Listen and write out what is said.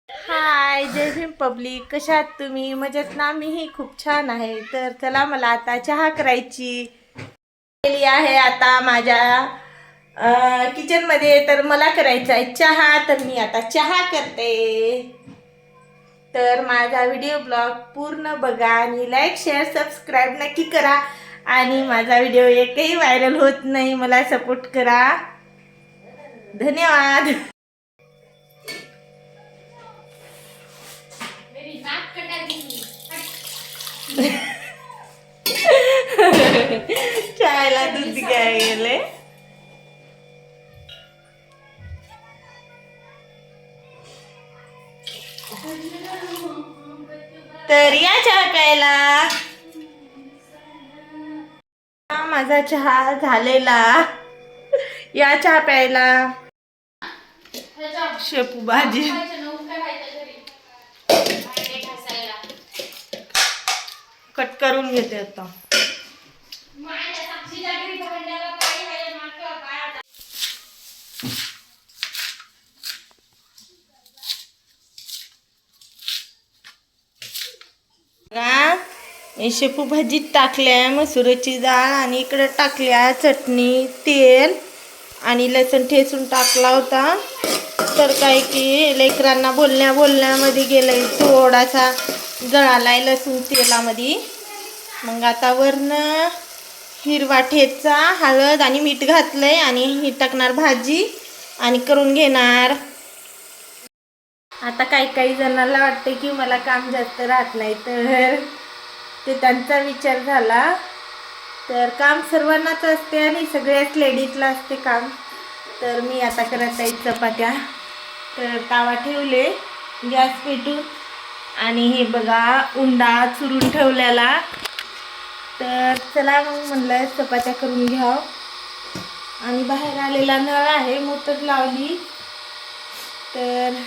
हाय, जय Bhim public. कशा आहात तुम्ही? मजेत ना? मीही खूप छान आहे. तर चला, मला आता चहा करायची केली आहे आता माझ्या किचन मध्ये. तर मला करायचा आहे चहा, तर मी आता चहा करते. तर माझा व्हिडिओ ब्लॉग पूर्ण बघा आणि लाईक शेअर सबस्क्राईब नक्की करा. आणि माझा व्हिडिओ एकही व्हायरल होत नाही, मला सपोर्ट करा. धन्यवाद. चायला दूध घ्यायला गेले. तर या चहा प्यायला. माझा चहा झालेला. या चहा प्यायला. शेपू भाजी कट करून घेते आता. शेपू भाजीत टाकल्या मसुराची डाळ आणि इकडे टाकल्या चटणी, तेल आणि लसूण ठेचून टाकला होता. तर काय की लेकरांना बोलण्यामध्ये गेलंय, थोडासा जळालाय लसूण तेलामध्ये. मग आता वरनं हिरवा ठेचा, हळद आणि मीठ घातलंय आणि ही टाकणार भाजी आणि करून घेणार. आता काही जणांना वाटते की मला काम जास्त राहत नाही, तर ते त्यांचा विचार झाला. तर काम सर्वांनाच असते आणि सगळ्याच लेडीजला असते काम. तर मी आता करत आहे चपात्या. तर तावा ठेवले गॅस पेटून आणि हे बघा उंडा चुरून ठेवलेला. तर चला मग म्हणलं चपात्या करून घ्याव. आणि बाहेर आलेला नळ आहे, मोटर लावली. तर